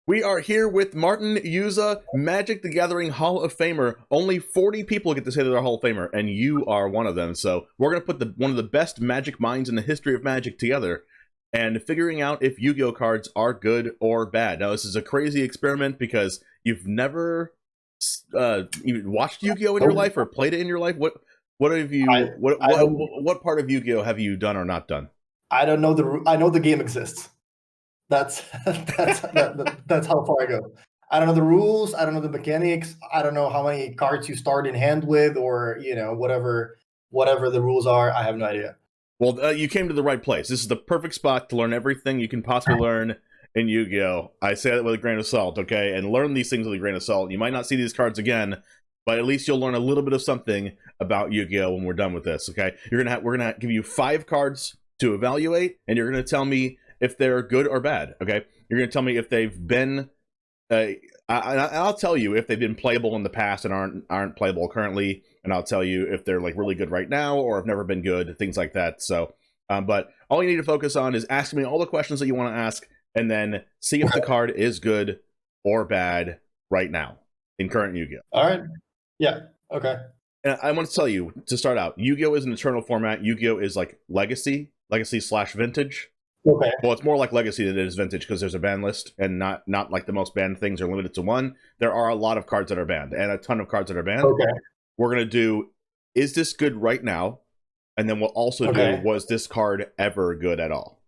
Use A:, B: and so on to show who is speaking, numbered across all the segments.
A: We are here with Martin Juza, Magic the Gathering Hall of Famer. Only 40 people get to say they're a Hall of Famer, and you are one of them. So we're going to put one of the best Magic minds in the history of Magic together and figuring out if Yu-Gi-Oh cards are good or bad. Now, this is a crazy experiment because you've never even watched Yu-Gi-Oh in your life or played it in your life. What have you? What part of Yu-Gi-Oh have you done or not done?
B: I don't know I know the game exists. That's that's how far I go. I don't know the rules. I don't know the mechanics. I don't know how many cards you start in hand with, or whatever the rules are. I have no idea.
A: Well, you came to the right place. This is the perfect spot to learn everything you can possibly learn in Yu-Gi-Oh. I say that with a grain of salt, okay? And learn these things with a grain of salt. You might not see these cards again, but at least you'll learn a little bit of something about Yu-Gi-Oh when we're done with this, okay? We're gonna give you 5 cards to evaluate, and you're gonna tell me if they're good or bad, okay? You're going to tell me if they've been... I'll tell you if they've been playable in the past and aren't playable currently, and I'll tell you if they're like really good right now or have never been good, things like that. So, but all you need to focus on is asking me all the questions that you want to ask, and then see if the card is good or bad right now in current Yu-Gi-Oh.
B: All right. Yeah. Okay.
A: And I want to tell you, to start out, Yu-Gi-Oh is an eternal format. Yu-Gi-Oh is like legacy/vintage.
B: Okay.
A: Well, it's more like Legacy than it is Vintage because there's a ban list, and not like the most banned things are limited to one. There are a lot of cards that are banned, and a ton of cards that are banned.
B: Okay.
A: We're going to do, is this good right now? And then we'll also do, was this card ever good at all?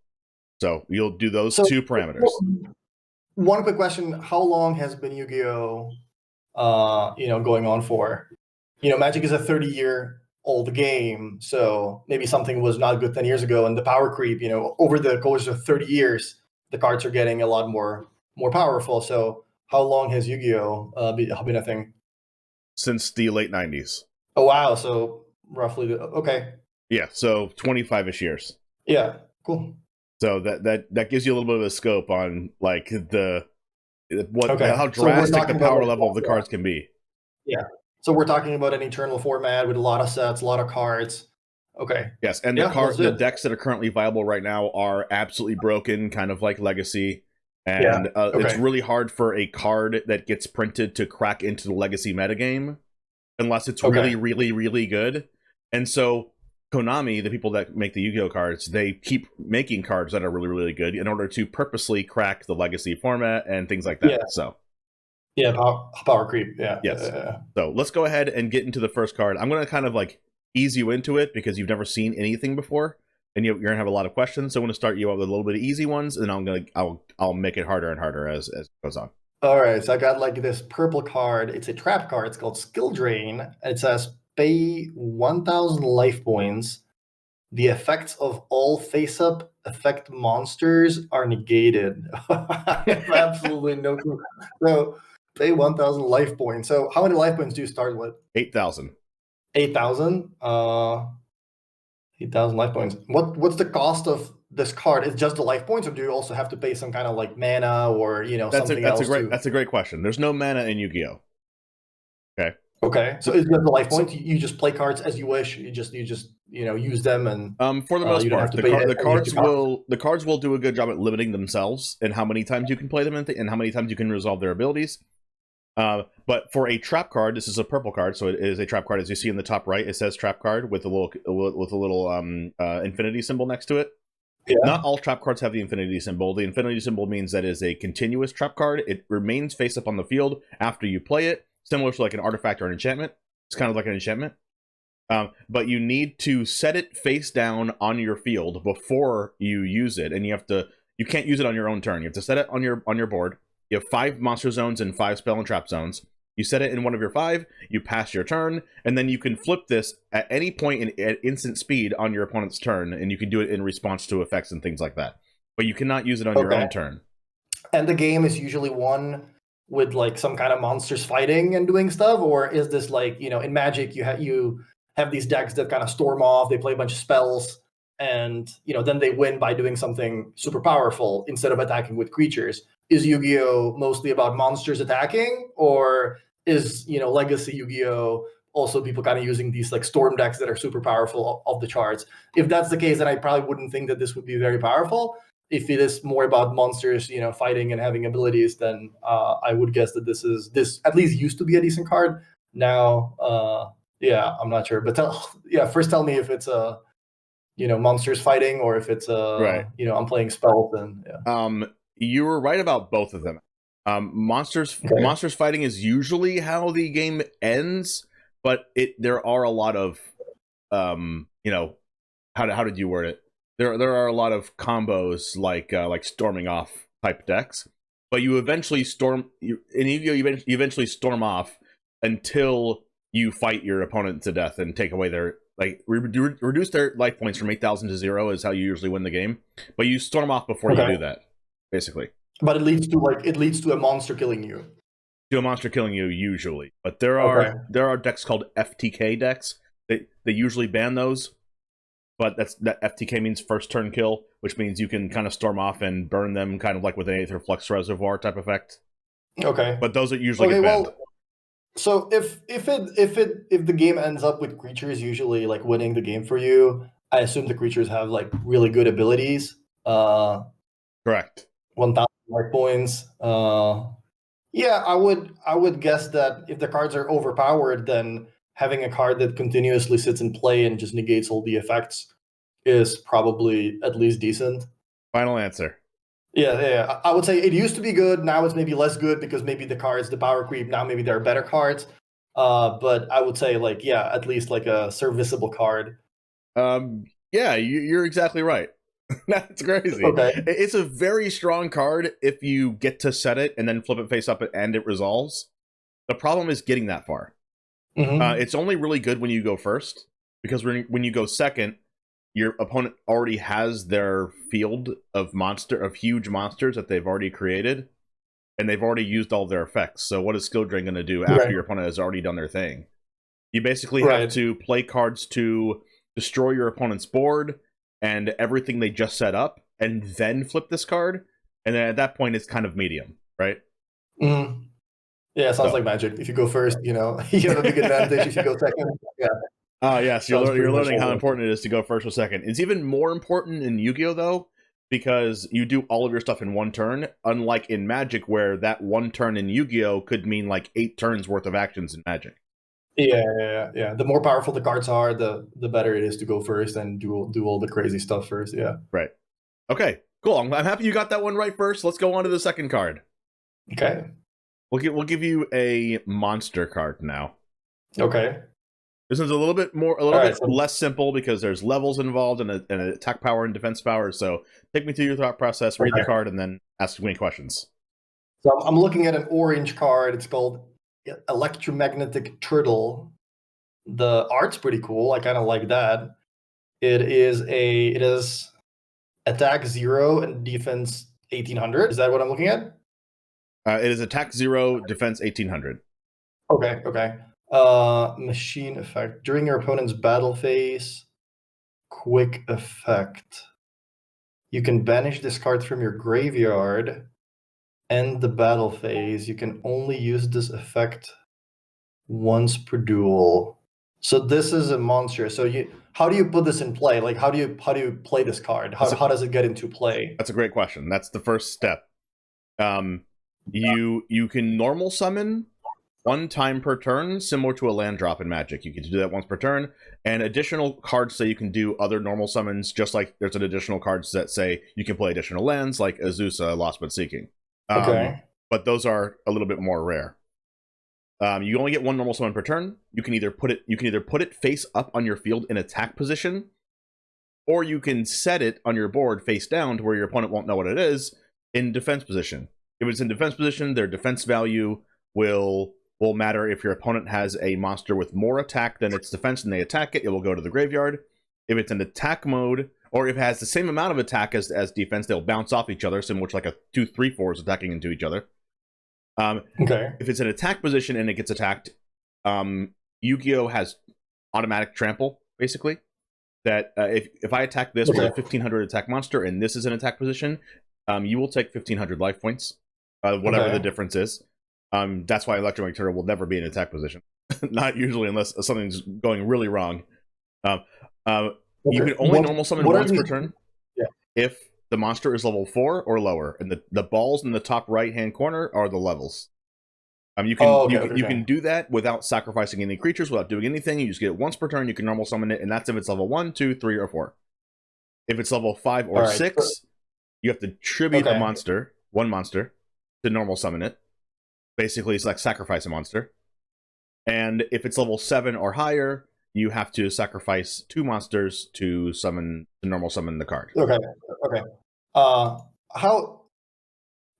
A: So you'll do those 2 parameters.
B: One quick question. How long has been Yu-Gi-Oh going on for? Magic is a 30-year old game, so maybe something was not good 10 years ago, and the power creep, over the course of 30 years, the cards are getting a lot more powerful. So how long has Yu-Gi-Oh been a thing?
A: Since the late 90s.
B: Oh, wow. So roughly, okay.
A: Yeah, so 25-ish years.
B: Yeah, cool.
A: So that gives you a little bit of a scope on like how drastic the power level of the cards can be.
B: Yeah. So we're talking about an eternal format with a lot of sets, a lot of cards. Okay.
A: Yes, and the decks that are currently viable right now are absolutely broken, kind of like Legacy. And it's really hard for a card that gets printed to crack into the Legacy metagame unless it's really, really, really good. And so Konami, the people that make the Yu-Gi-Oh cards, they keep making cards that are really, really good in order to purposely crack the Legacy format and things like that.
B: Yeah.
A: So.
B: Yeah, power creep. Yeah.
A: Yes. So let's go ahead and get into the first card. I'm going to kind of like ease you into it because you've never seen anything before, and you're going to have a lot of questions. So I'm going to start you out with a little bit of easy ones, and I'll make it harder and harder as it goes on.
B: All right. So I got like this purple card. It's a trap card. It's called Skill Drain. It says pay 1,000 life points. The effects of all face-up effect monsters are negated. I have absolutely no clue. So pay 1,000 life points. So how many life points do you start with?
A: 8,000.
B: 8,000? 8,000 life points. What's the cost of this card? Is just the life points, or do you also have to pay some kind of like mana or something else?
A: That's a great question. There's no mana in Yu-Gi-Oh.
B: Okay. So it's just the life points. You just play cards as you wish. You just use them, and
A: for the most part, the cards will do a good job at limiting themselves and how many times you can play them and how many times you can resolve their abilities. But for a trap card, this is a purple card, so it is a trap card. As you see in the top right, it says trap card with a little infinity symbol next to it. Yeah. Not all trap cards have the infinity symbol. The infinity symbol means that it is a continuous trap card. It remains face up on the field after you play it, similar to like an artifact or an enchantment. It's kind of like an enchantment. But you need to set it face down on your field before you use it, and you can't use it on your own turn. You have to set it on your board. You have 5 monster zones and 5 spell and trap zones. You set it in one of your 5, you pass your turn, and then you can flip this at any point at instant speed on your opponent's turn, and you can do it in response to effects and things like that. But you cannot use it on your own turn.
B: And the game is usually won with like some kind of monsters fighting and doing stuff, or is this like, in Magic you have these decks that kind of storm off, they play a bunch of spells, and then they win by doing something super powerful instead of attacking with creatures? Is Yu-Gi-Oh mostly about monsters attacking, or is Legacy Yu-Gi-Oh also people kind of using these like storm decks that are super powerful off the charts? If that's the case, then I probably wouldn't think that this would be very powerful. if it is more about monsters, fighting and having abilities, then I would guess that this at least used to be a decent card. Now, yeah, I'm not sure, but first tell me if it's a monsters fighting or if it's
A: Right.
B: I'm playing spells. And yeah.
A: You were right about both of them. Monsters fighting is usually how the game ends, but there are a lot of how did you word it? There are a lot of combos like storming off type decks, but you eventually storm you eventually storm off until you fight your opponent to death and take away their reduce their life points from 8,000 to 0 is how you usually win the game. But you storm off before you do that, basically.
B: But it leads to a monster killing you.
A: To a monster killing you usually, but there are decks called FTK decks. They usually ban those. But that FTK means first turn kill, which means you can kind of storm off and burn them, kind of like with an Aether Flux Reservoir type effect.
B: Okay.
A: But those are usually get banned.
B: Well, so if the game ends up with creatures usually like winning the game for you, I assume the creatures have like really good abilities.
A: Correct.
B: 1,000 life points. Yeah, I would guess that if the cards are overpowered, then having a card that continuously sits in play and just negates all the effects is probably at least decent.
A: Final answer.
B: Yeah. I would say it used to be good. Now it's maybe less good because maybe the power creep. Now maybe there are better cards. But I would say at least like a serviceable card.
A: Yeah, you're exactly right. That's crazy.
B: Okay.
A: It's a very strong card if you get to set it and then flip it face up and it resolves. The problem is getting that far.
B: Mm-hmm.
A: It's only really good when you go first, because when you go second, your opponent already has their field of huge monsters that they've already created, and they've already used all their effects. So what is Skill Drain going to do after your opponent has already done their thing? You basically have to play cards to destroy your opponent's board and everything they just set up, and then flip this card. And then at that point, it's kind of medium, right?
B: Mm-hmm. Yeah, it sounds like Magic. If you go first, you have a big advantage. If you go second, yeah.
A: Yes, you're learning how important it is to go first or second. It's even more important in Yu-Gi-Oh, though, because you do all of your stuff in one turn, unlike in Magic, where that one turn in Yu-Gi-Oh could mean like 8 turns worth of actions in Magic.
B: Yeah. The more powerful the cards are, the better it is to go first and do all the crazy stuff first. Yeah.
A: Right. Okay. Cool. I'm happy you got that one right first. Let's go on to the second card.
B: Okay.
A: We'll give you a monster card now.
B: Okay.
A: This is a little bit less simple because there's levels involved and an attack power and defense power. So take me through your thought process, read the card, and then ask me questions.
B: So I'm looking at an orange card. It's called Electromagnetic Turtle. The art's pretty cool. I kind of like that. It is attack 0 and defense 1800. Is that what I'm looking at?
A: It is attack 0, defense 1800.
B: Okay. Machine effect. During your opponent's battle phase, quick effect. You can banish this card from your graveyard. End the battle phase. You can only use this effect once per duel. So this is a monster. So how do you put this in play? Like how do you play this card? How does it get into play?
A: That's a great question. That's the first step. You can normal summon 1 time per turn, similar to a land drop in Magic. You can do that once per turn, and additional cards say you can do other normal summons, just like there's an additional cards that say you can play additional lands, like Azusa, Lost But Seeking.
B: Okay.
A: But those are a little bit more rare. You only get 1 normal summon per turn. You can either put it face up on your field in attack position, or you can set it on your board face down to where your opponent won't know what it is in defense position. If it's in defense position, their defense value will matter. If your opponent has a monster with more attack than its defense and they attack it, it will go to the graveyard. If it's in attack mode, or if it has the same amount of attack as defense, they'll bounce off each other, similar to like a 2/3/4s attacking into each other.
B: Okay.
A: If it's in attack position and it gets attacked, Yugioh has automatic trample, basically. That if I attack this with a 1500 attack monster and this is an attack position, you will take 1500 life points, whatever the difference is. That's why Electromagnetic Turtle will never be in attack position. Not usually, unless something's going really wrong. You can only normal summon once per turn.
B: Yeah.
A: If the monster is level 4 or lower, and the balls in the top right hand corner are the levels. You can do that without sacrificing any creatures, without doing anything. You just get it once per turn. You can normal summon it, and that's if it's level 1, 2, 3, or 4. If it's level 5 or 6, you have to tribute a monster, one monster, to normal summon it. Basically, it's like sacrifice a monster. And if it's level 7 or higher, you have to sacrifice 2 monsters to normal summon the card.
B: Okay.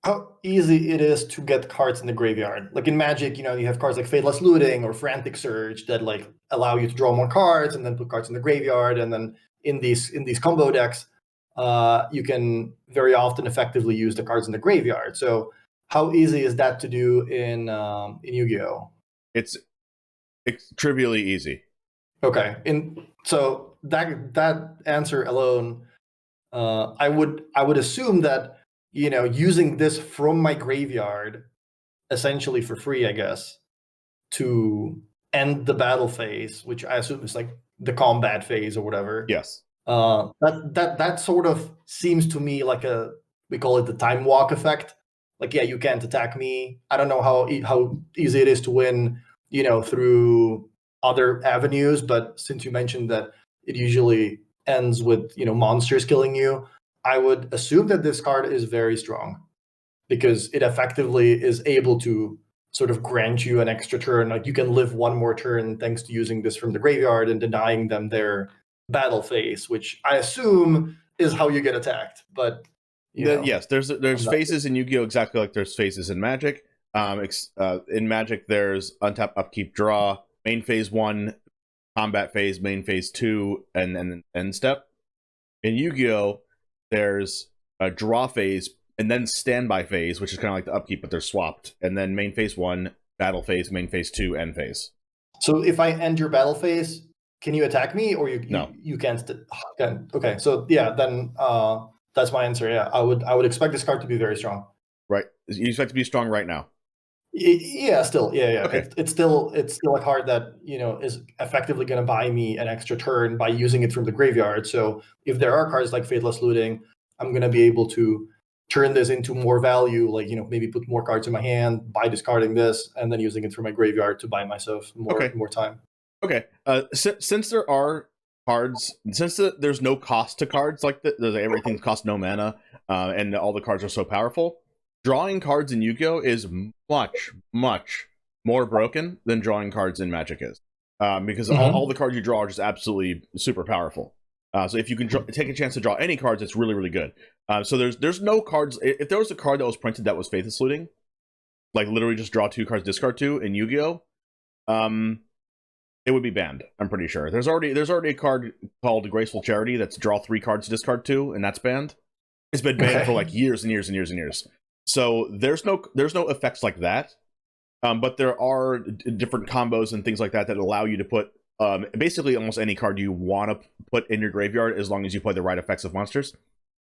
B: How easy it is to get cards in the graveyard? Like in Magic, you have cards like Faithless Looting or Frantic Surge that like allow you to draw more cards and then put cards in the graveyard. And then in these combo decks, you can very often effectively use the cards in the graveyard. So how easy is that to do in Yu-Gi-Oh?
A: It's trivially easy.
B: Okay, so that answer alone, I would assume that using this from my graveyard, essentially for free, I guess, to end the battle phase, which I assume is like the combat phase or whatever.
A: Yes.
B: That sort of seems to me like we call it the time walk effect. Like, yeah, you can't attack me. I don't know how easy it is to win, through other avenues, but since you mentioned that it usually ends with monsters killing you, I would assume that this card is very strong because it effectively is able to sort of grant you an extra turn. Like you can live one more turn thanks to using this from the graveyard and denying them their battle phase, which I assume is how you get attacked. But
A: yes, there's phases in Yu-Gi-Oh! Exactly like there's phases in Magic. In Magic, there's untap, upkeep, draw, main phase 1, combat phase, main phase 2, and then end step. In Yu-Gi-Oh! There's a draw phase and then standby phase, which is kind of like the upkeep, but they're swapped. And then main phase 1, battle phase, main phase 2, end phase.
B: So if I end your battle phase, can you attack me, or
A: no?
B: You can't. Okay, so yeah, then that's my answer. Yeah, I would expect this card to be very strong.
A: Right, you expect to be strong right now.
B: Yeah, still, yeah.
A: Okay.
B: It's still a card that is effectively going to buy me an extra turn by using it from the graveyard. So if there are cards like Faithless Looting, I'm going to be able to turn this into more value, like maybe put more cards in my hand by discarding this and then using it from my graveyard to buy myself more time.
A: Okay. Since there are cards, since there's no cost to cards like that, everything costs no mana, and all the cards are so powerful. Drawing cards in Yu-Gi-Oh! Is much, much more broken than drawing cards in Magic is. Because all the cards you draw are just absolutely super powerful. So if you can take a chance to draw any cards, it's really, really good. So there's no cards. If there was a card that was printed that was Faithless Looting, like literally just draw 2 cards, discard 2 in Yu-Gi-Oh! It would be banned, I'm pretty sure. There's already a card called Graceful Charity that's draw 3 cards, discard 2, and that's banned. It's been banned for like years and years and years and years. So there's no effects like that, but there are different combos and things like that allow you to put basically almost any card you want to put in your graveyard as long as you play the right effects of monsters.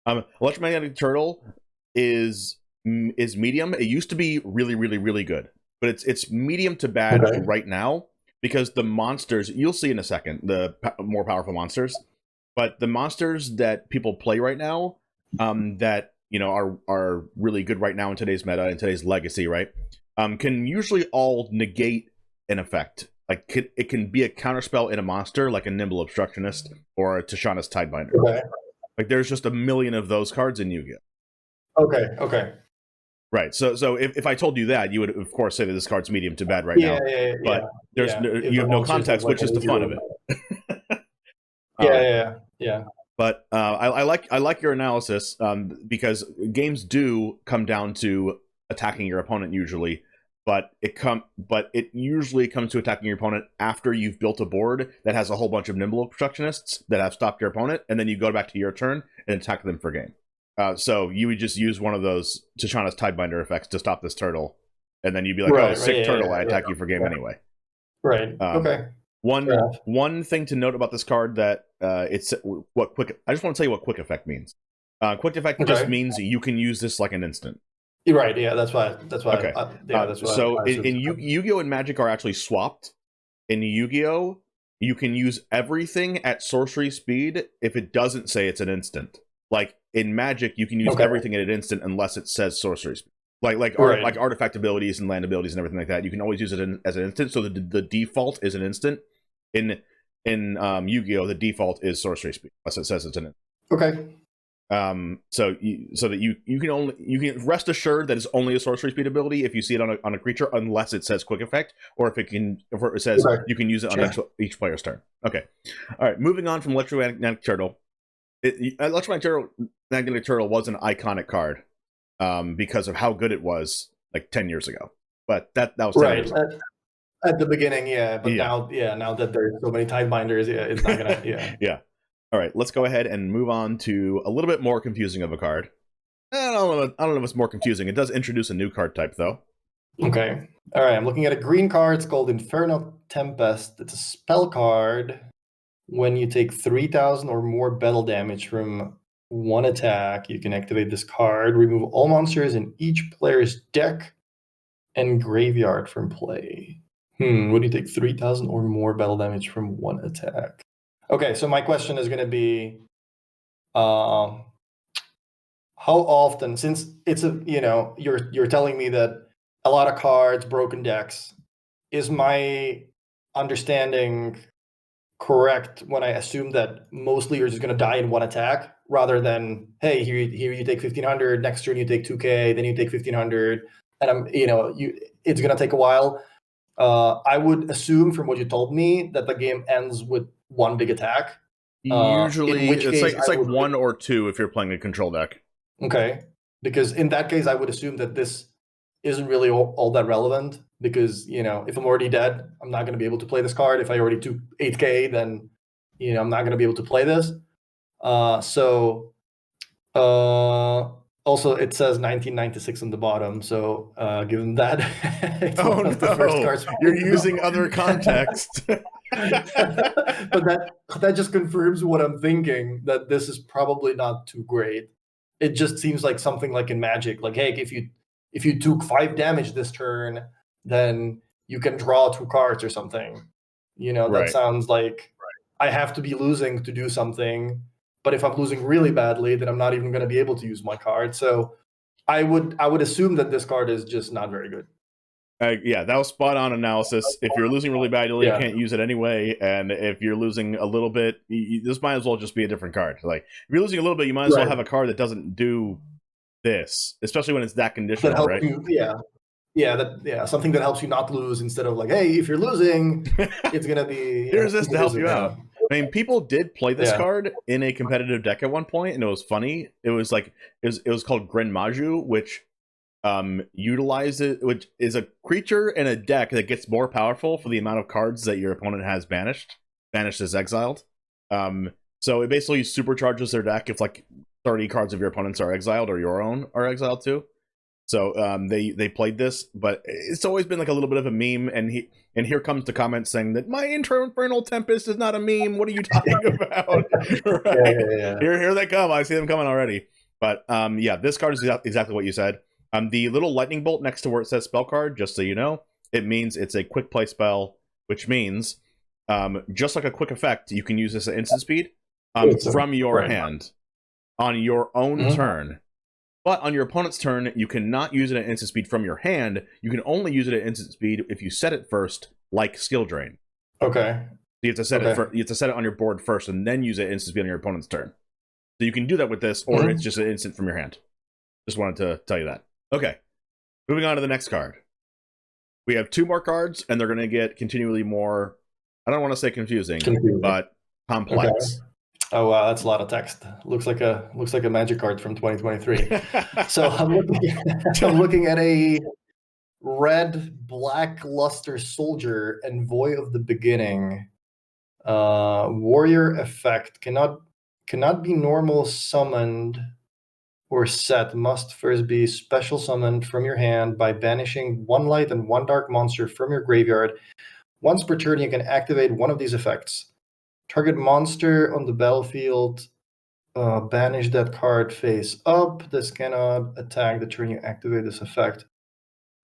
A: Electromagnetic Turtle is medium. It used to be really, really, really good, but it's medium to bad right now because the monsters you'll see in a second, the more powerful monsters, but the monsters that people play right now that are really good right now in today's meta, in today's legacy, right? Can usually all negate an effect. Like it can be a counterspell in a monster, like a Nimble Obstructionist or a Tishana's Tidebinder.
B: Okay.
A: Like there's just a million of those cards in Yu-Gi-Oh!
B: Okay.
A: Right. So if I told you that, you would of course say that this card's medium to bad right now. But you have no context, which is the fun of it.
B: Yeah.
A: But I like your analysis because games do come down to attacking your opponent usually, but it usually comes to attacking your opponent after you've built a board that has a whole bunch of Nimble Obstructionists that have stopped your opponent, and then you go back to your turn and attack them for game. So you would just use one of those Tishana's Tidebinder effects to stop this turtle, and then you'd be like, sick turtle, I attack you for game anyway.
B: Right. Okay.
A: One thing to note about this card that I just want to tell you what quick effect means. Quick effect just means you can use this like an instant.
B: You're right. Yeah, that's why.
A: Okay. In Yu-Gi-Oh! And Magic are actually swapped. In Yu-Gi-Oh! You can use everything at sorcery speed if it doesn't say it's an instant. Like in Magic, you can use everything at an instant unless it says sorcery speed. Like artifact abilities and land abilities and everything like that. You can always use it as an instant. So the default is an instant. In Yu-Gi-Oh, the default is sorcery speed unless it says it's an instant. So that you can rest assured that it's only a sorcery speed ability if you see it on a creature, unless it says quick effect, or if it says you can use it on each player's turn. Okay, all right. Moving on from Electromagnetic Turtle, Electromagnetic Turtle was an iconic card because of how good it was like 10 years ago. But that was 10 years ago.
B: At the beginning, but now that there's so many Tidebinders, it's not gonna,
A: yeah. All right, let's go ahead and move on to a little bit more confusing of a card. I don't know if it's more confusing. It does introduce a new card type, though.
B: Okay. All right, I'm looking at a green card. It's called Inferno Tempest. It's a spell card. When you take 3,000 or more battle damage from one attack, you can activate this card, remove all monsters in each player's deck and graveyard from play. When you take 3,000 or more battle damage from one attack. Okay, so my question is going to be, how often, since it's you're telling me that a lot of cards, broken decks, is my understanding correct when I assume that mostly you're just going to die in one attack, rather than, hey, here you take 1,500, next turn you take 2K, then you take 1,500, and it's going to take a while. I would assume from what you told me that the game ends with one big attack.
A: Usually, it's like one or two if you're playing a control deck.
B: Okay, because in that case, I would assume that this isn't really all that relevant, because if I'm already dead, I'm not going to be able to play this card. If I already took 8K, then I'm not going to be able to play this. Also, it says 1996 on the bottom, so given that, it's one of the first cards.
A: You're using other context.
B: But that just confirms what I'm thinking, that this is probably not too great. It just seems like something like in Magic, like, hey, if you took 5 damage this turn, then you can draw 2 cards or something. That sounds like I have to be losing to do something. But if I'm losing really badly, then I'm not even going to be able to use my card. So I would assume that this card is just not very good.
A: That was spot on analysis. If you're losing really badly, you can't use it anyway. And if you're losing a little bit, this might as well just be a different card. Like, if you're losing a little bit, you might as well have a card that doesn't do this, especially when it's that conditional, right?
B: Something that helps you not lose, instead of like, hey, if you're losing, it's going to be...
A: Here's this to help you out. I mean, people did play this card in a competitive deck at one point, and it was funny. It was like it was called Grenmaju, which which is a creature in a deck that gets more powerful for the amount of cards that your opponent has banished as exiled. So it basically supercharges their deck if like 30 cards of your opponents are exiled, or your own are exiled too. So they played this, but it's always been like a little bit of a meme. And here comes the comment saying that my Infernal Tempest is not a meme. What are you talking about? Here they come. I see them coming already. But this card is exactly what you said. The little lightning bolt next to where it says spell card, just so you know, it means it's a quick play spell, which means just like a quick effect, you can use this at instant speed from your hand on your own turn. But on your opponent's turn, you cannot use it at instant speed from your hand. You can only use it at instant speed if you set it first, like Skill Drain.
B: Okay.
A: You have to set it. You have to set it on your board first, and then use it at instant speed on your opponent's turn. So you can do that with this, or it's just an instant from your hand. Just wanted to tell you that. Okay. Moving on to the next card. We have 2 more cards, and they're going to get continually more. I don't want to say confusing. But complex.
B: Okay. Oh wow, that's a lot of text. Looks like a Magic card from 2023. So I'm looking at a red black-luster soldier, Envoy of the Beginning. Warrior effect cannot be normal summoned or set. Must first be special summoned from your hand by banishing 1 light and 1 dark monster from your graveyard. Once per turn, you can activate one of these effects. Target monster on the battlefield, banish that card face up. This cannot attack the turn you activate this effect.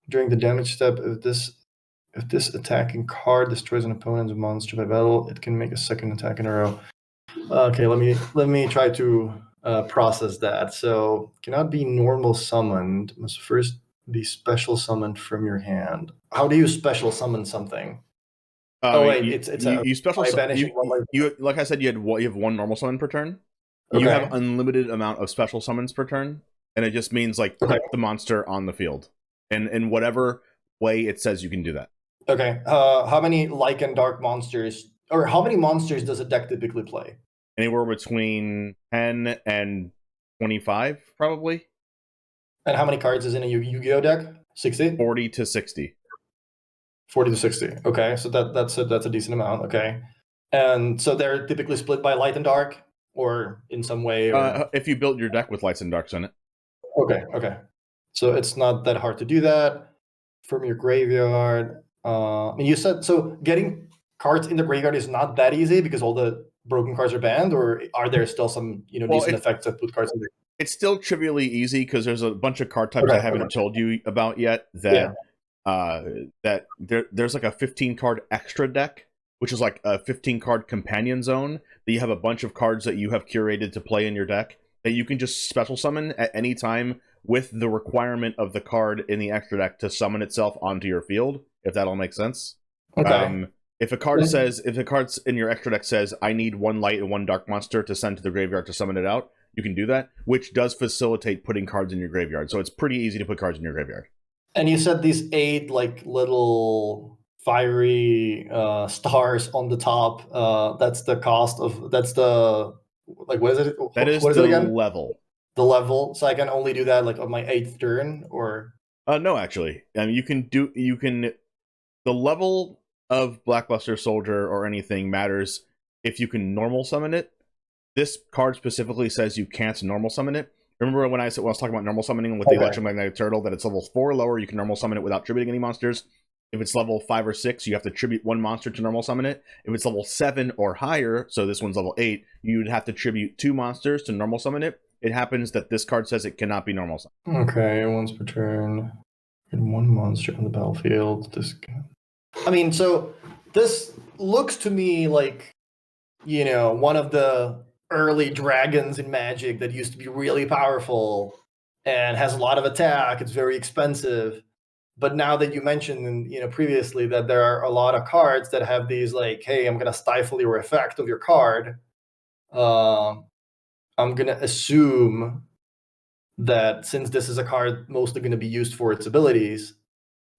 B: During the damage step, if this attacking card destroys an opponent's monster by battle, it can make a second attack in a row. Okay, let me try to process that. So cannot be normal summoned. Must first be special summoned from your hand. How do you special summon something?
A: You special you like I said, you have one normal summon per turn. Okay. You have unlimited amount of special summons per turn, and it just means like put the monster on the field, and in whatever way it says you can do that.
B: Okay. How many light and dark monsters, or how many monsters does a deck typically play?
A: Anywhere between 10 and 25, probably.
B: And how many cards is in a Yu-Gi-Oh deck? 60?
A: 40 to 60.
B: 40 to 60. Okay, so that's a decent amount. Okay, and so they're typically split by light and dark, or in some way. Or...
A: if you build your deck with lights and darks in it.
B: Okay. So it's not that hard to do that from your graveyard. You said so. Getting cards in the graveyard is not that easy because all the broken cards are banned, or are there still some decent effects that put cards in there?
A: It's still trivially easy because there's a bunch of card types I haven't told you about yet that there's like a 15 card extra deck, which is like a 15 card companion zone that you have a bunch of cards that you have curated to play in your deck that you can just special summon at any time with the requirement of the card in the extra deck to summon itself onto your field, if that all makes sense. Okay. If a card in your extra deck says, I need one light and one dark monster to send to the graveyard to summon it out, you can do that, which does facilitate putting cards in your graveyard. So it's pretty easy to put cards in your graveyard.
B: And you said these 8 like little fiery stars on the top. That's the cost of. That's the like. What is it?
A: That is the level.
B: The level. So I can only do that like on my 8th turn, or.
A: No, actually, you can. The level of Blackluster Soldier or anything matters if you can normal summon it. This card specifically says you can't normal summon it. Remember when I was talking about normal summoning with the Electromagnetic Turtle, that it's level 4 or lower, you can normal summon it without tributing any monsters. If it's level 5 or 6, you have to tribute one monster to normal summon it. If it's level 7 or higher, so this one's level 8, you'd have to tribute 2 monsters to normal summon it. It happens that this card says it cannot be normal summoned.
B: Okay, once per turn. And 1 monster on the battlefield. So this looks to me like, one of the early dragons in Magic that used to be really powerful and has a lot of attack. It's very expensive. But now that you mentioned, previously that there are a lot of cards that have these like, hey, I'm going to stifle your effect of your card. I'm going to assume that since this is a card mostly going to be used for its abilities,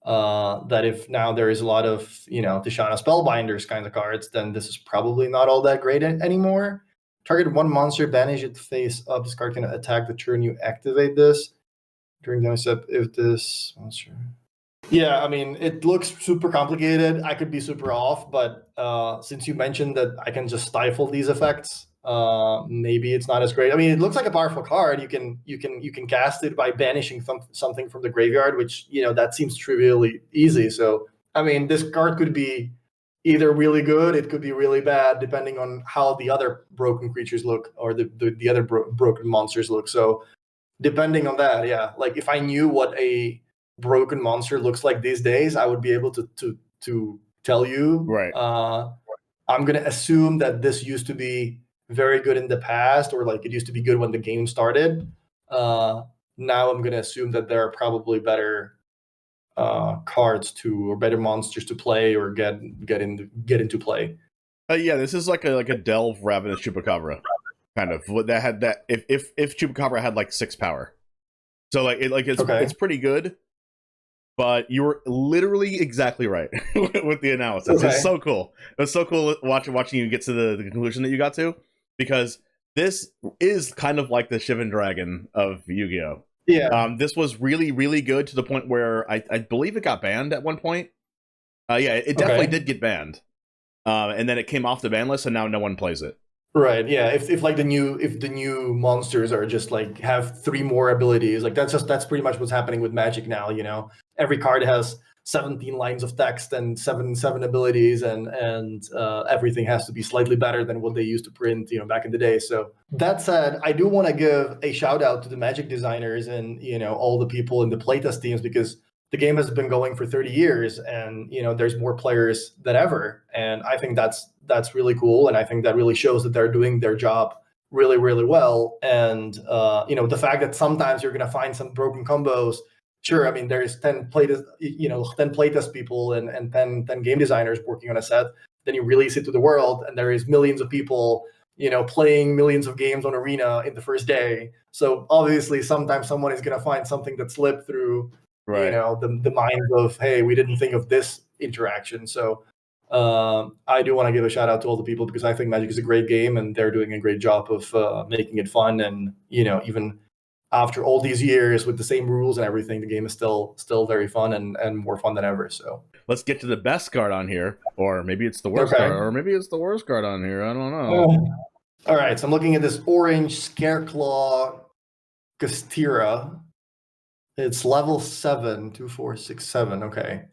B: that if now there is a lot of, Tishana Spellbinders kinds of cards, then this is probably not all that great anymore. Target 1 monster, banish it face up. This card can attack the turn you activate this. During the step, if this monster. Yeah, it looks super complicated. I could be super off, but since you mentioned that I can just stifle these effects, maybe it's not as great. It looks like a powerful card. You can cast it by banishing something from the graveyard, which that seems trivially easy. So this card could be either really good, it could be really bad, depending on how the other broken creatures look or the other broken monsters look. So depending on that, yeah, like if I knew what a broken monster looks like these days, I would be able to tell you.
A: Right.
B: I'm gonna assume that this used to be very good in the past, or like it used to be good when the game started. Now I'm gonna assume that there are probably better cards or better monsters to play or get into play.
A: Yeah, this is like a Delve Ravenous Chupacabra kind of. That had that if Chupacabra had like 6 power, so it's pretty good. But you were literally exactly right with the analysis. Okay. It's so cool. It was so cool watching you get to the conclusion that you got to, because this is kind of like the Shivan Dragon of Yu-Gi-Oh!
B: Yeah.
A: This was really, really good to the point where I believe it got banned at one point. Yeah, it definitely did get banned. And then it came off the ban list, and now no one plays it.
B: Right. Yeah. If the new monsters are just like have 3 more abilities, like that's pretty much what's happening with Magic now. Every card has 17 lines of text and seven abilities, and everything has to be slightly better than what they used to print, back in the day. So that said, I do want to give a shout out to the Magic designers and all the people in the playtest teams, because the game has been going for 30 years, and there's more players than ever, and I think that's really cool, and I think that really shows that they're doing their job really, really well. And the fact that sometimes you're gonna find some broken combos. Sure, I mean there's 10 playtest people and 10 game designers working on a set. Then you release it to the world, and there is millions of people, playing millions of games on Arena in the first day. So obviously, sometimes someone is gonna find something that slipped through,
A: Right.
B: the minds of, hey, we didn't think of this interaction. So I do want to give a shout out to all the people, because I think Magic is a great game and they're doing a great job of making it fun. And even after all these years with the same rules and everything, the game is still very fun and more fun than ever. So
A: let's get to the best card on here, or maybe it's the worst card, or maybe it's the worst card on here. I don't know.
B: All right, so I'm looking at this orange Scareclaw Gastira. It's level 7, 2, 4, 6, 7. Okay.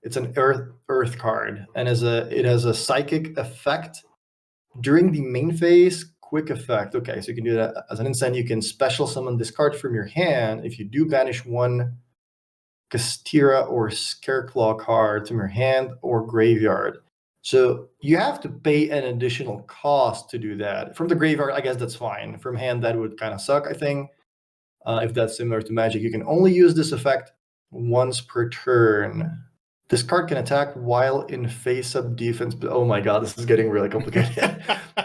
B: It's an earth card, and it has a psychic effect during the main phase. Quick effect. Okay, so you can do that as an instant. You can special summon this card from your hand. If you do, banish one Gastira or Scareclaw card from your hand or graveyard. So you have to pay an additional cost to do that. From the graveyard, I guess that's fine. From hand, that would kind of suck, I think. If that's similar to Magic, you can only use this effect once per turn. This card can attack while in face-up defense. Oh my god, this is getting really complicated.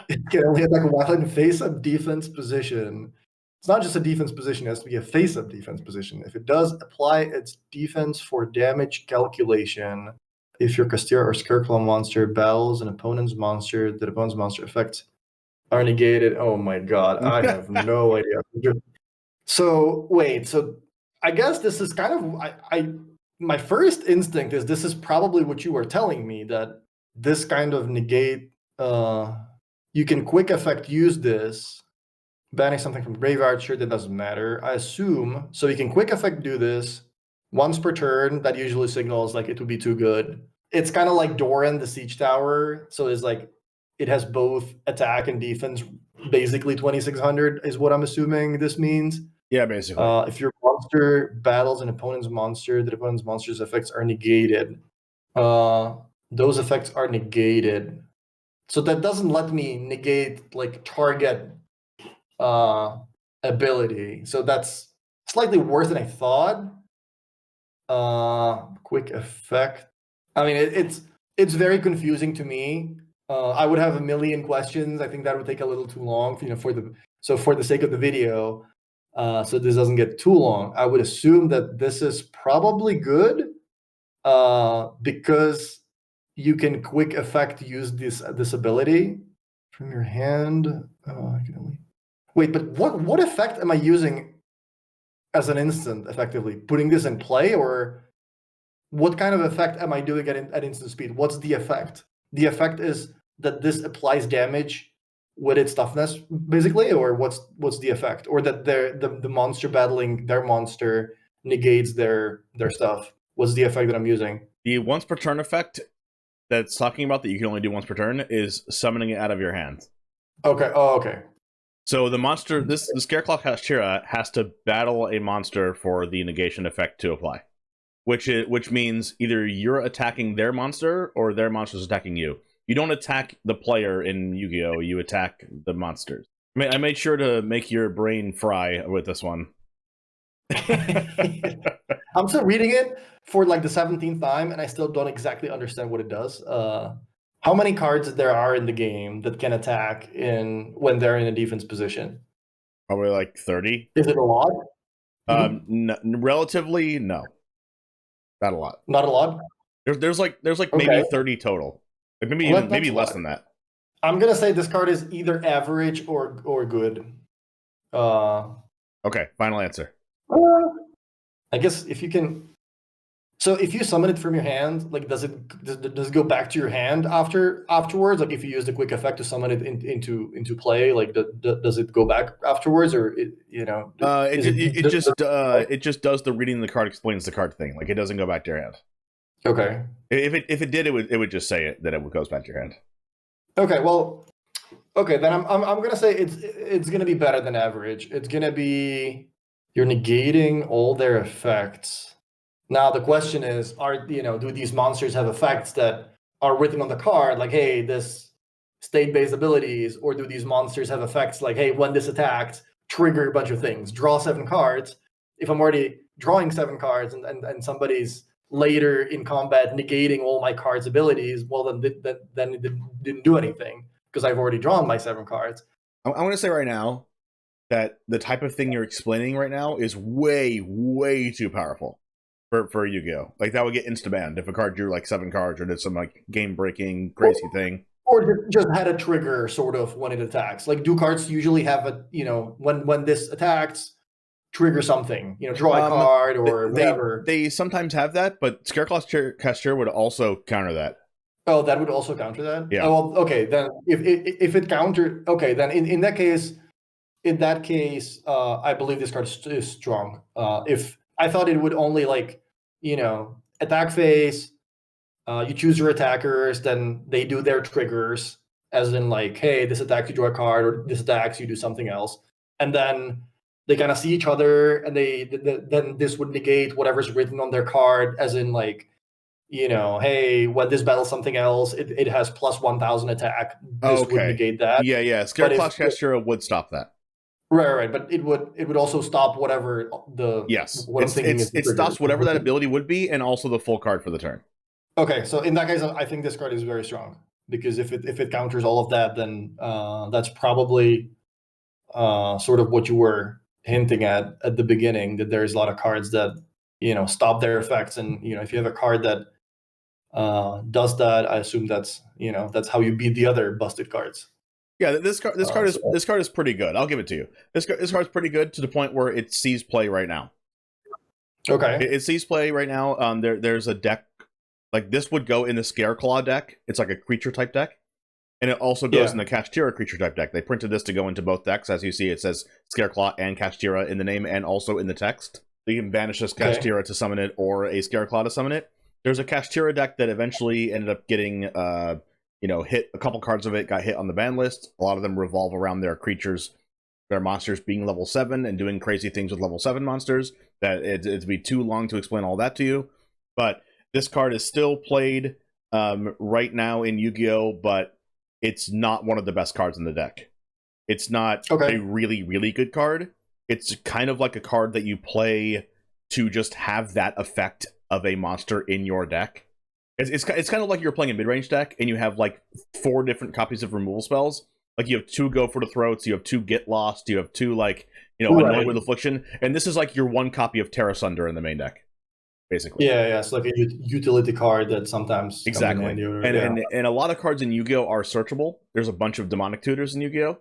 B: It can only attack while in face-up defense position. It's not just a defense position, it has to be a face-up defense position. If it does, apply its defense for damage calculation. If your Castira or Scareclaw monster battles an opponent's monster, that opponent's monster effects are negated. Oh my god, I have no idea. So wait, so I guess this is kind of my first instinct is this is probably what you were telling me, that this kind of negate, you can quick effect use this, banning something from graveyard. Sure, that doesn't matter, I assume. So you can quick effect do this once per turn. That usually signals like it would be too good. It's kind of like Doran, the Siege Tower. So it's like it has both attack and defense. Basically 2600 is what I'm assuming this means.
A: Yeah, basically.
B: If your monster battles an opponent's monster, the opponent's monster's effects are negated. Those effects are negated. So that doesn't let me negate like target ability. So that's slightly worse than I thought. Quick effect. I mean, it's very confusing to me. I would have a million questions. I think that would take a little too long, for the sake of the video. So this doesn't get too long. I would assume that this is probably good, because you can quick effect use this ability from your hand. Wait, but what effect am I using as an instant? Effectively putting this in play, or what kind of effect am I doing at instant speed? What's the effect? The effect is that this applies damage with its toughness, basically, or what's the effect? Or that the monster battling their monster negates their stuff. What's the effect that I'm using?
A: The once per turn effect that's talking about, that you can only do once per turn, is summoning it out of your hand.
B: Okay. Oh, okay.
A: So the monster, the Scareclaw Hashira, has to battle a monster for the negation effect to apply, which means either you're attacking their monster or their monster's attacking you. You don't attack the player in Yu-Gi-Oh! You attack the monsters. I made sure to make your brain fry with this one.
B: I'm still reading it for like the 17th time, and I still don't exactly understand what it does. How many cards there are in the game that can attack when they're in a defense position?
A: Probably like 30.
B: Is it a lot?
A: Relatively, no. Not a lot.
B: Not a lot?
A: There's like maybe 30 total. Maybe less than that.
B: I'm gonna say this card is either average or good.
A: Okay, final answer.
B: I guess if you can. So if you summon it from your hand, like does it go back to your hand afterwards? Like if you use the quick effect to summon it into play, like does it go back afterwards, or
A: it just does the reading the card explains the card thing. Like it doesn't go back to your hand.
B: Okay.
A: If it did, it would just say that it goes back to your hand.
B: Okay. Well. Okay. Then I'm gonna say it's gonna be better than average. It's gonna be you're negating all their effects. Now the question is, do these monsters have effects that are written on the card? Like, hey, this state-based abilities, or do these monsters have effects like, hey, when this attacks, trigger a bunch of things, draw 7 cards. If I'm already drawing 7 cards and somebody's later in combat negating all my cards' abilities, well, then it didn't do anything because I've already drawn my 7 cards.
A: I want to say right now that the type of thing you're explaining right now is way, way too powerful for Yu-Gi-Oh! Like, that would get insta-banned if a card drew like 7 cards or did some like game-breaking crazy thing.
B: Or just had a trigger sort of when it attacks. Like, do cards usually have a, when this attacks, trigger something, draw a card or whatever.
A: They sometimes have that, but Scareclaw's Cashier would also counter that.
B: Oh, that would also counter that?
A: Yeah.
B: Oh, well, okay, then if it countered, okay, then in that case, I believe this card is strong. If I thought it would only attack phase, you choose your attackers, then they do their triggers, as in like, hey, this attacks you draw a card, or this attacks you do something else, and then they kind of see each other, and then this would negate whatever's written on their card, as in like, hey, when this battles something else, it has plus 1,000 attack. This would negate that.
A: Yeah. Scareclaw's Cashier would stop that.
B: Right. But it would also stop whatever the
A: it stops whatever that ability would be, and also the full card for the turn.
B: Okay, so in that case, I think this card is very strong, because if it counters all of that, then that's probably sort of what you were hinting at the beginning, that there's a lot of cards that stop their effects, and if you have a card that does that, I assume that's how you beat the other busted cards.
A: Yeah, this card is pretty good. I'll give it to you. This card's pretty good to the point where it sees play right now.
B: Okay,
A: it sees play right now. There's a deck like this would go in the Scareclaw deck. It's like a creature type deck, and it also goes in the Kashtira creature type deck. They printed this to go into both decks. As you see, it says Scareclaw and Kashtira in the name and also in the text. So you can banish this Kashtira to summon it, or a Scareclaw to summon it. There's a Kashtira deck that eventually ended up getting hit. A couple cards of it got hit on the ban list. A lot of them revolve around their creatures, their monsters being level 7 and doing crazy things with level 7 monsters. That it'd be too long to explain all that to you. But this card is still played right now in Yu-Gi-Oh, but it's not one of the best cards in the deck. It's not a really, really good card. It's kind of like a card that you play to just have that effect of a monster in your deck. It's kind of like you're playing a mid-range deck, and you have like 4 different copies of removal spells. Like, you have 2 Go for the Throats, you have 2 Get Lost, you have 2 Annoyed with Affliction, and this is like your 1 copy of Terra Sunder in the main deck, basically.
B: Yeah, it's like a utility card that sometimes
A: exactly. And a lot of cards in Yu-Gi-Oh are searchable. There's a bunch of demonic tutors in Yu-Gi-Oh,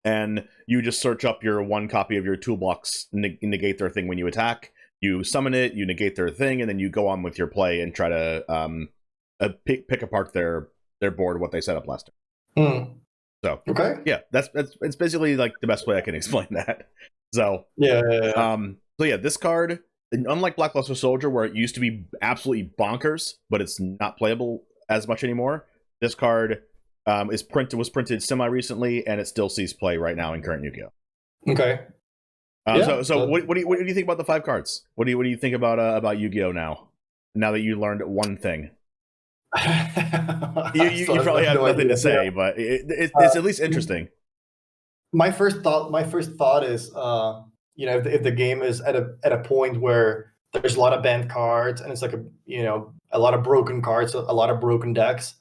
A: and you just search up your 1 copy of your toolbox, negate their thing when you attack. You summon it, you negate their thing, and then you go on with your play and try to pick apart their board, what they set up last time. So yeah, that's it's basically like the best way I can explain that. So so yeah, this card, unlike Blackluster Soldier, where it used to be absolutely bonkers, but it's not playable as much anymore, this card was printed semi-recently, and it still sees play right now in current Yu-Gi-Oh.
B: Okay.
A: What do you think about the 5 cards? What do you think about Yu-Gi-Oh now that you learned one thing? you probably have nothing to say, but it's at least interesting.
B: My first thought is, if the game is at a point where there's a lot of banned cards, and it's like a lot of broken cards, a lot of broken decks,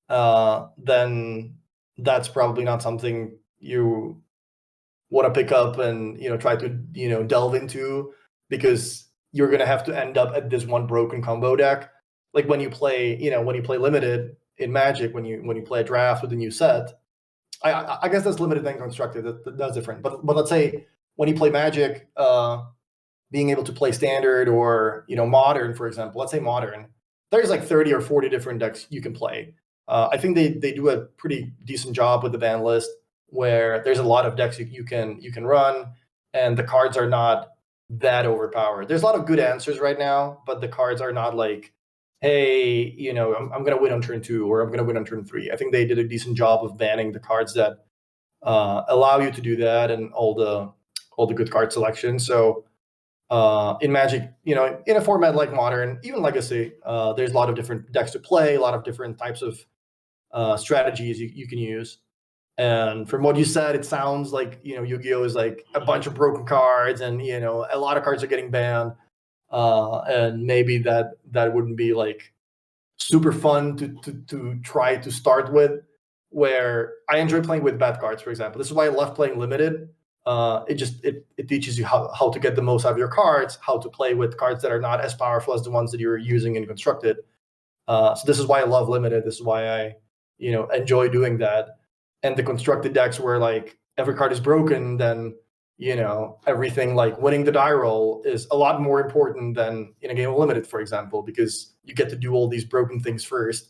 B: then that's probably not something you want to pick up and try to delve into, because you're gonna have to end up at this one broken combo deck. Like when you play limited in Magic, when you play a draft with a new set, I guess that's limited and constructed. That's different. But let's say when you play Magic, being able to play standard or modern, for example. Let's say modern, there's like 30 or 40 different decks you can play. I think they do a pretty decent job with the ban list, where there's a lot of decks you can run, and the cards are not that overpowered. There's a lot of good answers right now, but the cards are not like, hey, I'm going to win on turn 2 or I'm going to win on turn 3. I think they did a decent job of banning the cards that allow you to do that, and all the good card selection. So in Magic, in a format like Modern, even Legacy, there's a lot of different decks to play, a lot of different types of strategies you can use. And from what you said, it sounds like, you know, Yu-Gi-Oh is like a bunch of broken cards, and, you know, a lot of cards are getting banned. And maybe that wouldn't be like super fun to try to start with. Where I enjoy playing with bad cards, for example. This is why I love playing limited. It teaches you how to get the most out of your cards, how to play with cards that are not as powerful as the ones that you're using in constructed. So this is why I love limited. This is why I, you know, enjoy doing that. And the constructed decks where like every card is broken, then, you know, everything like winning the die roll is a lot more important than in a game of limited, for example, because you get to do all these broken things first,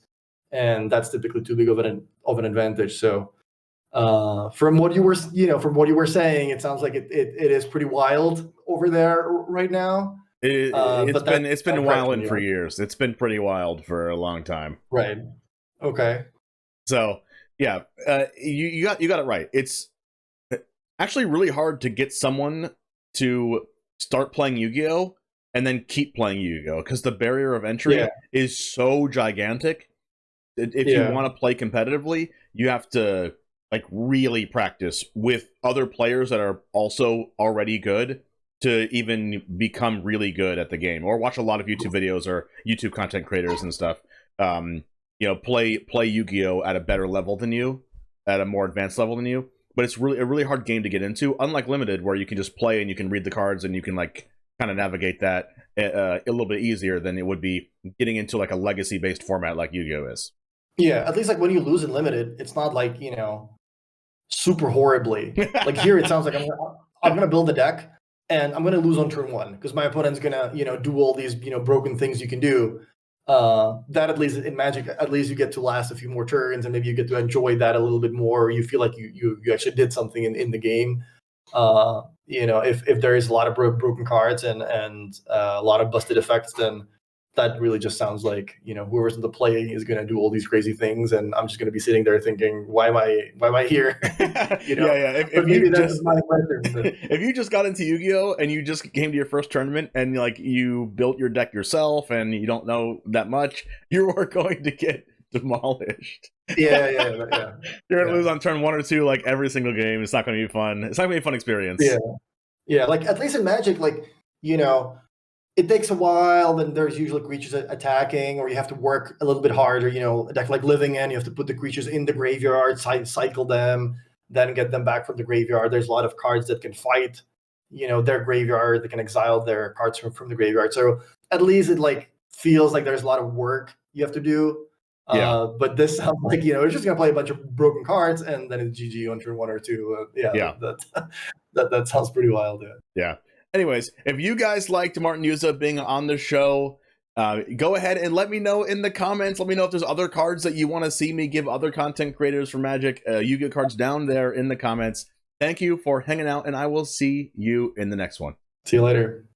B: and that's typically too big of an advantage. So from what you were saying, it sounds like it is pretty wild over there right now.
A: It's been wilding for years. It's been pretty wild for a long time.
B: Right. Okay.
A: So yeah, you got it right. It's actually really hard to get someone to start playing Yu-Gi-Oh and then keep playing Yu-Gi-Oh because the barrier of entry is so gigantic. If you want to play competitively, you have to like really practice with other players that are also already good to even become really good at the game, or watch a lot of YouTube videos or YouTube content creators and stuff. You know, play Yu-Gi-Oh at a better level than you, at a more advanced level than you. But it's really a really hard game to get into, unlike limited, where you can just play and you can read the cards and you can like kind of navigate that a little bit easier than it would be getting into like a legacy based format like Yu-Gi-Oh is.
B: Yeah, at least like when you lose in limited, it's not like, you know, super horribly. Like here, it sounds like I'm gonna build a deck and I'm gonna lose on turn one because my opponent's gonna, you know, do all these, you know, broken things you can do. That at least in Magic, at least you get to last a few more turns, and maybe you get to enjoy that a little bit more. Or you feel like you actually did something in the game. You know, if there is a lot of broken cards and a lot of busted effects, then that really just sounds like, you know, whoever's in the play is going to do all these crazy things, and I'm just going to be sitting there thinking, why am I here? You know?
A: Yeah. If you just got into Yu-Gi-Oh and you just came to your first tournament and like you built your deck yourself and you don't know that much, you are going to get demolished.
B: Yeah.
A: You're gonna lose on turn 1 or 2 like every single game. It's not going to be fun. It's not going to be a fun experience.
B: Yeah. Like at least in Magic, like, you know, it takes a while, then there's usually creatures attacking, or you have to work a little bit harder. You know, a deck like Living End, you have to put the creatures in the graveyard, cycle them, then get them back from the graveyard. There's a lot of cards that can fight, you know, their graveyard. They can exile their cards from the graveyard. So at least it like feels like there's a lot of work you have to do. But this sounds like, you know, it's just gonna play a bunch of broken cards and then it's GG on turn 1 or 2. That sounds pretty wild.
A: Yeah. Anyways, if you guys liked Martin Juza being on the show, go ahead and let me know in the comments. Let me know if there's other cards that you want to see me give other content creators for Magic. Yu-Gi-Oh cards down there in the comments. Thank you for hanging out, and I will see you in the next one.
B: See you later.